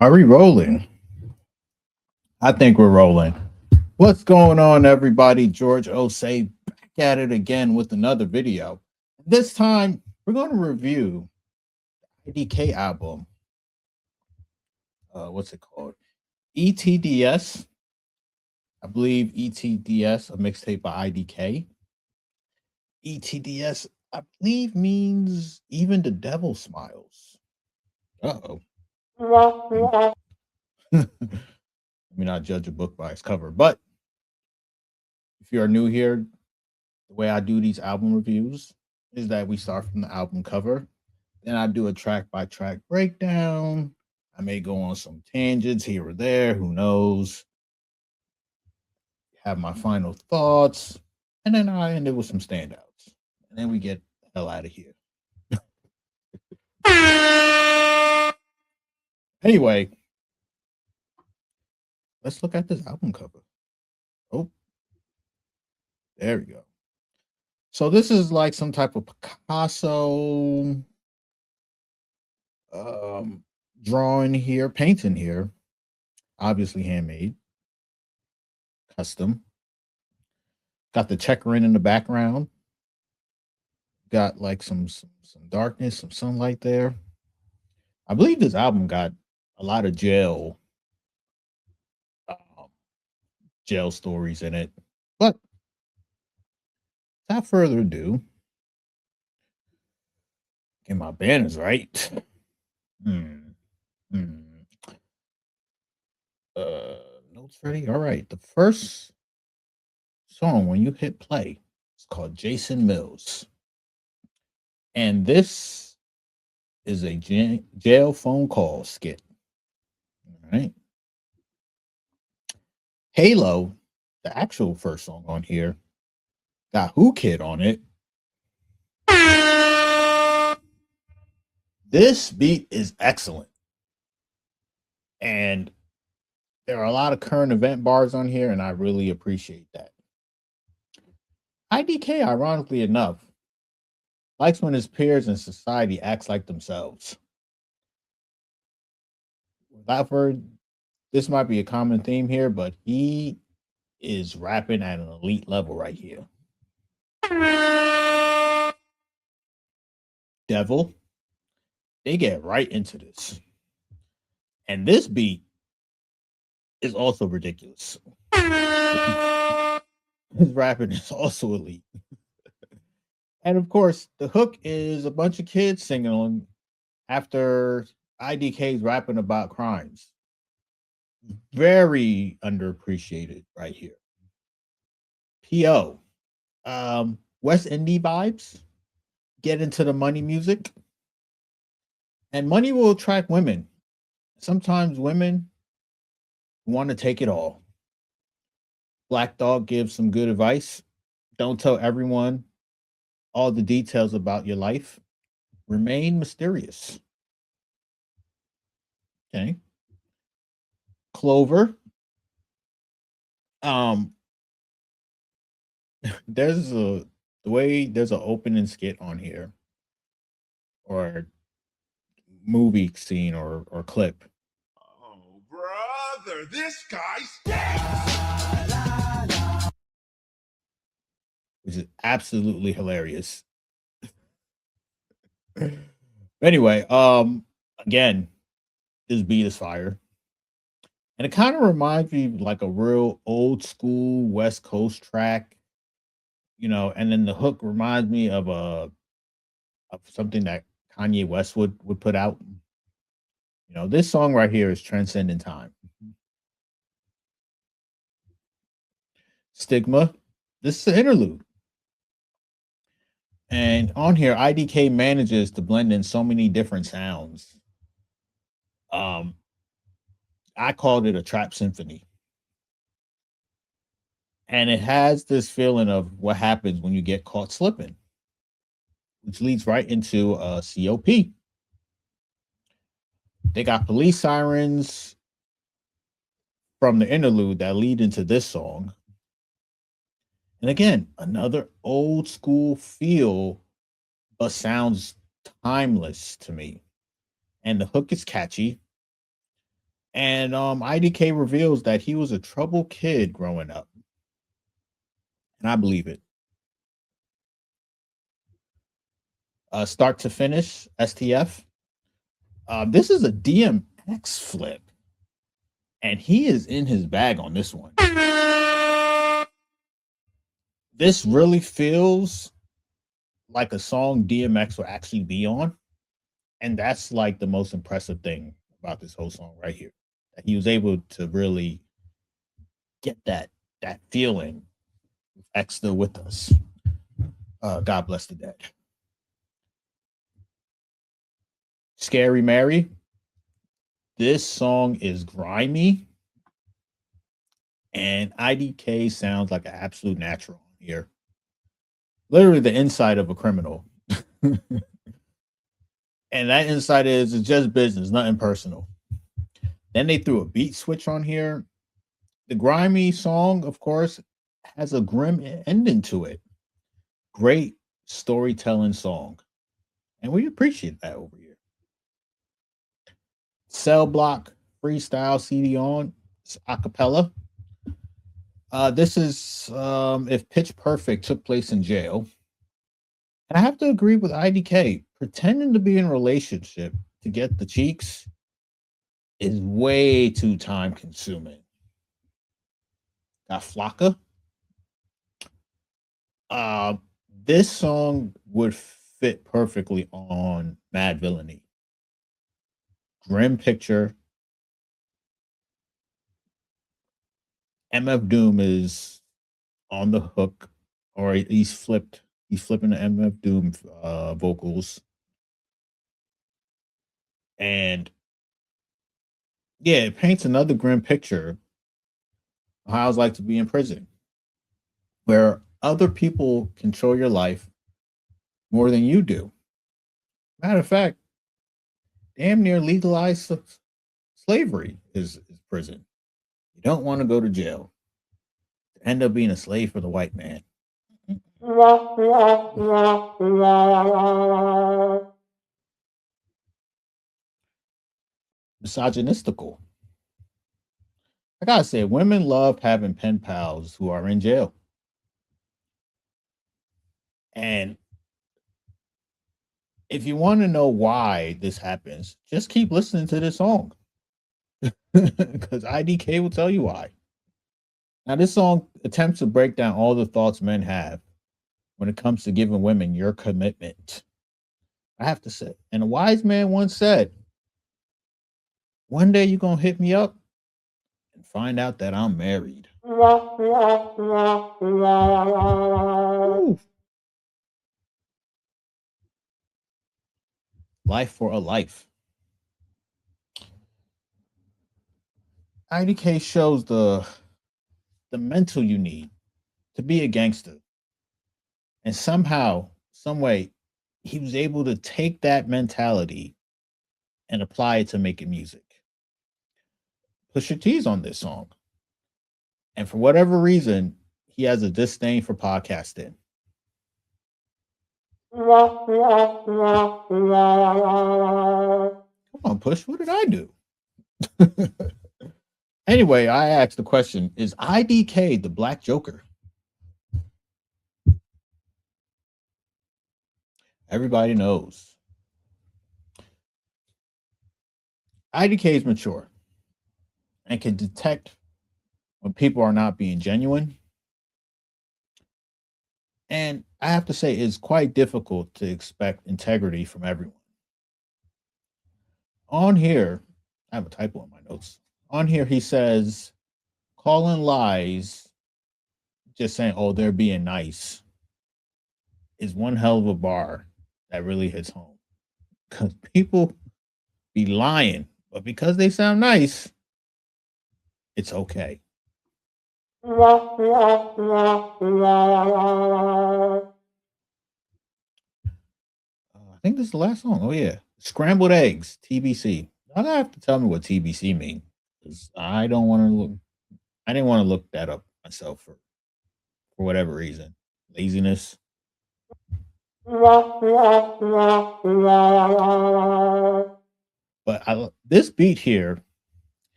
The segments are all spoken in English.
Are we rolling? I think we're rolling. What's going on, everybody? George Osei back at it again with another video. This time, we're going to review IDK album. What's it called? e.t.d.s. I believe e.t.d.s, a mixtape by IDK. e.t.d.s, I believe, means even the devil smiles. Uh oh. Let me not judge a book by its cover. But if you are new here, the way I do these album reviews is that we start from the album cover, then I do a track by track breakdown. I may go on some tangents here or there, who knows? Have my final thoughts, and then I end it with some standouts. And then we get the hell out of here. Anyway, let's look at this album cover. Oh, there we go. So this is like some type of Picasso um, drawing here, painting here, obviously handmade, custom. Got the checkering in the background. Got like some darkness, some sunlight there. I believe this album got a lot of um, jail stories in it. But without further ado, get my banners right. Hmm. Hmm. Notes ready. All right. The first song when you hit play, it's called Jason Mills, and this is a jail phone call skit. All right. Halo, the actual first song on here, got Who Kid on it. This beat is excellent. And there are a lot of current event bars on here, and I really appreciate that. IDK, ironically enough, likes when his peers in society acts like themselves. Without further, this might be a common theme here, but he is rapping at an elite level right here. Devil, they get right into this. And this beat is also ridiculous. His rapping is also elite. And of course, the hook is a bunch of kids singing on after IDK's rapping about crimes. Very underappreciated right here. PO. West Indie vibes. Get into the money music. And money will attract women. Sometimes women want to take it all. Black Dog gives some good advice. Don't tell everyone all the details about your life. Remain mysterious. Okay. Clover. Um, there's a the way there's an opening skit on here or movie scene or clip, Oh, brother, this guy stinks. which is absolutely hilarious. Anyway, again, this beat is fire. And it kind of reminds me of like a real old school West Coast track, and then the hook reminds me of something that Kanye West would put out. This song right here is transcending time. Stigma. This is an interlude. And on here, IDK manages to blend in so many different sounds. Um, I called it a trap symphony. And it has this feeling of what happens when you get caught slipping, which leads right into COP. They got police sirens from the interlude that lead into this song. And again, another old school feel, but sounds timeless to me. And the hook is catchy. And IDK reveals that he was a troubled kid growing up. And I believe it. Start to finish, STF. This is a DMX flip. And he is in his bag on this one. This really feels like a song DMX would actually be on. And that's like the most impressive thing about this whole song right here. That he was able to really get that feeling. X still with us. God bless the dead. Scary Mary. This song is grimy, and IDK sounds like an absolute natural here. Literally the inside of a criminal. And that inside is just business, nothing personal. Then they threw a beat switch on here. The grimy song, of course, has a grim ending to it. Great storytelling song. And we appreciate that over here. Cell Block Freestyle CD on acapella. This is if Pitch Perfect took place in jail. And I have to agree with IDK. Pretending to be in a relationship to get the cheeks is way too time consuming. Got Flakka. Uh, this song would fit perfectly on Mad Villainy. Grim picture. MF Doom is on the hook, or he's flipped. He's flipping the MF Doom vocals. And yeah, it paints another grim picture of how it's like to be in prison, where other people control your life more than you do. Matter of fact, damn near legalized slavery is prison. You don't want to go to jail. End up being a slave for the white man. Misogynistical. I gotta say, women love having pen pals who are in jail. And if you want to know why this happens, just keep listening to this song. Because IDK will tell you why. Now, this song attempts to break down all the thoughts men have when it comes to giving women your commitment. I have to say, and a wise man once said, one day you're going to hit me up and find out that I'm married. Ooh. Life for a life. IDK shows the mental you need to be a gangster. And somehow, some way, he was able to take that mentality and apply it to making music. Pusha T's on this song. And for whatever reason, he has a disdain for podcasting. Come on, Push, what did I do? Anyway, I asked the question, is IDK the Black Joker? Everybody knows. IDK is mature and can detect when people are not being genuine. And I have to say, it's quite difficult to expect integrity from everyone. On here, I have a typo in my notes. On here, he says, calling lies, just saying, oh, they're being nice, is one hell of a bar that really hits home. Because people be lying, but because they sound nice, it's okay. I think this is the last song. Oh yeah, Scrambled Eggs, TBC. Y'all gonna have to tell me what TBC mean, because I don't want to look. I didn't want to look that up myself for whatever reason, laziness. But this beat here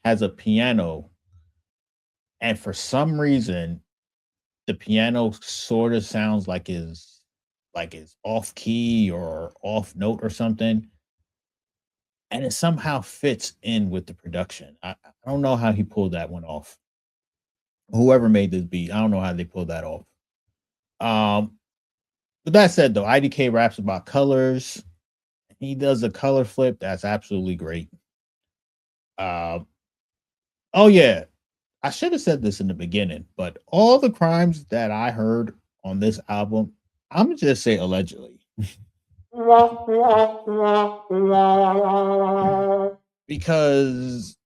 has a piano, and for some reason, the piano sort of sounds like it's off key or off note or something, and it somehow fits in with the production. I don't know how he pulled that one off. Whoever made this beat, I don't know how they pulled that off. Um, but that said, though, IDK raps about colors. He does a color flip that's absolutely great. Uh, oh yeah, I should have said this in the beginning, but all the crimes that I heard on this album, I'm gonna just say allegedly. Because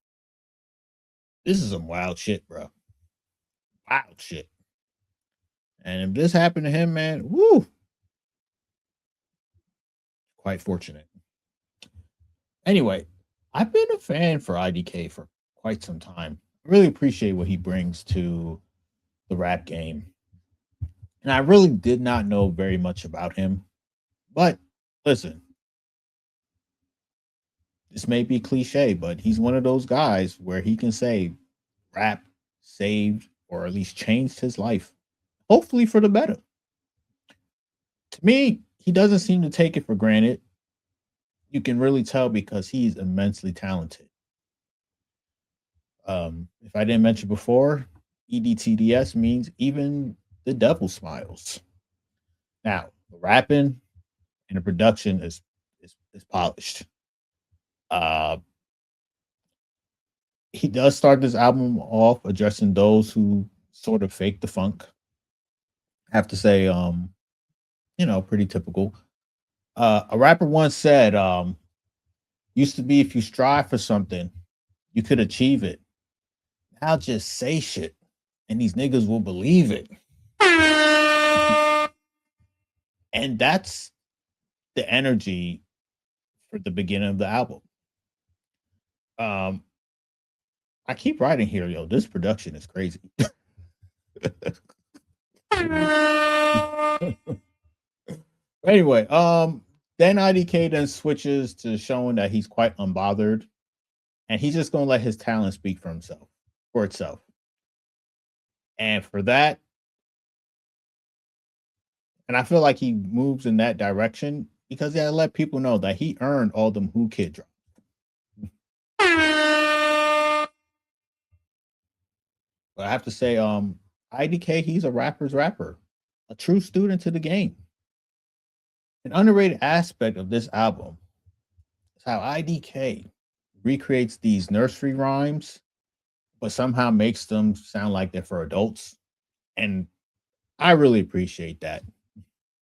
this is some wild shit, bro. Wild shit. And if this happened to him, man, woo, quite fortunate. Anyway, I've been a fan for IDK for quite some time. I really appreciate what he brings to the rap game. And I really did not know very much about him. But listen, this may be cliche, but he's one of those guys where he can say rap saved or at least changed his life, hopefully for the better. To me, he doesn't seem to take it for granted. You can really tell because he's immensely talented. If I didn't mention before, e.t.d.s means even the devil smiles. Now, the rapping and the production is polished. Uh, he does start this album off addressing those who sort of fake the funk. I have to say, pretty typical. A rapper once said, used to be if you strive for something, you could achieve it. Now just say shit and these niggas will believe it. And that's the energy for the beginning of the album. Um, I keep writing here, yo. This production is crazy. Anyway, then IDK then switches to showing that he's quite unbothered, and he's just gonna let his talent speak for itself. And for that, and I feel like he moves in that direction because he had to let people know that he earned all them Who Kid drops. But I have to say, IDK, he's a rapper's rapper, a true student to the game. An underrated aspect of this album is how IDK recreates these nursery rhymes, but somehow makes them sound like they're for adults. And I really appreciate that,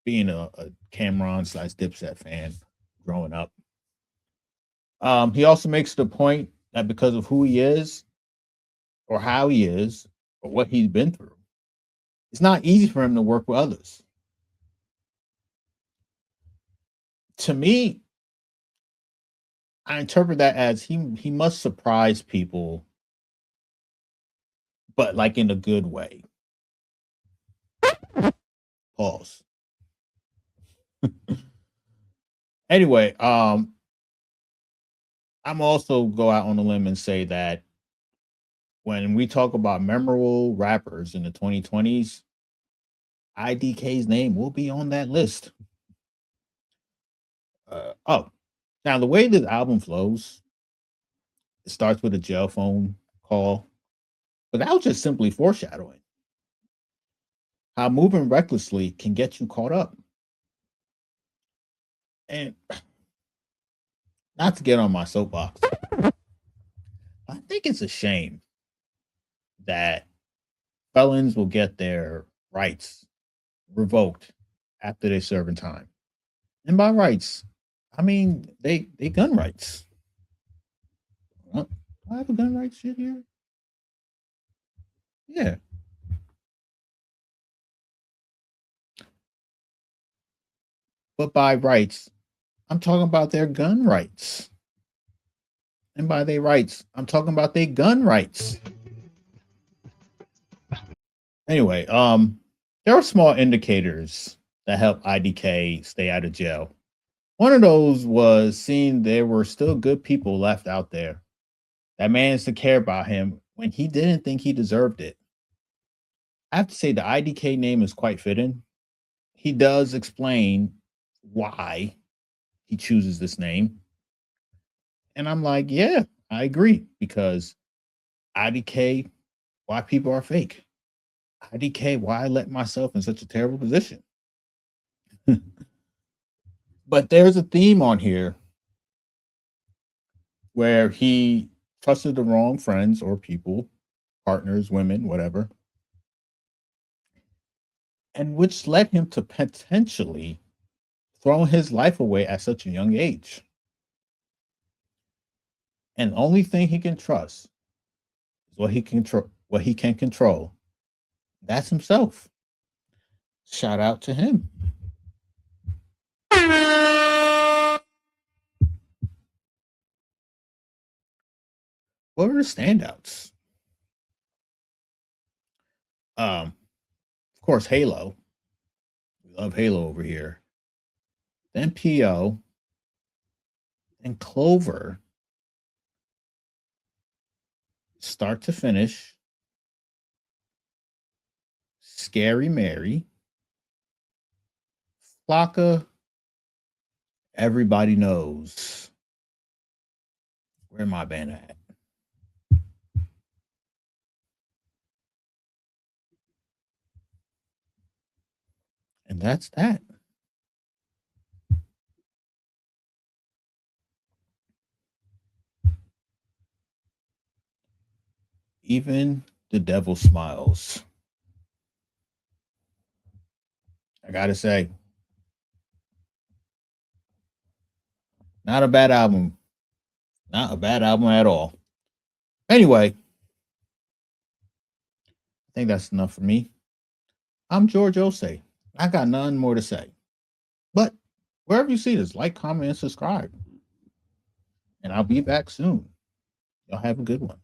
being a Cameron slash Dipset fan growing up. He also makes the point that because of who he is, or how he is, or what he's been through, it's not easy for him to work with others. To me, I interpret that as he must surprise people, but like in a good way. Pause. Anyway, I'm also go out on a limb and say that when we talk about memorable rappers in the 2020s, IDK's name will be on that list. Oh, now the way this album flows, it starts with a jail phone call, but that was just simply foreshadowing how moving recklessly can get you caught up. And not to get on my soapbox, I think it's a shame that felons will get their rights revoked after they serve in time. And by rights, I mean they gun rights. Do I have a gun rights shit here? Yeah. But by rights, I'm talking about their gun rights. And by their rights, I'm talking about their gun rights. Anyway, there are small indicators that help IDK stay out of jail. One of those was seeing there were still good people left out there That man is to care about him when he didn't think he deserved it. I have to say the IDK name is quite fitting. He does explain why he chooses this name. And I'm like, yeah, I agree because IDK, why people are fake. IDK, why I let myself in such a terrible position. But there's a theme on here where he trusted the wrong friends or people, partners, women, whatever, and which led him to potentially throwing his life away at such a young age. And the only thing he can trust is what he can control. That's himself. Shout out to him. What were the standouts? Of course, Halo. We love Halo over here. Then PO. And Clover. Start to finish. Scary Merri. Flakka. Everybody knows. Where my band at? And that's that. Even the devil smiles. I gotta say, not a bad album. Not a bad album at all. Anyway, I think that's enough for me. I'm George Osei. I got none more to say. But wherever you see this, like, comment, and subscribe. And I'll be back soon. Y'all have a good one.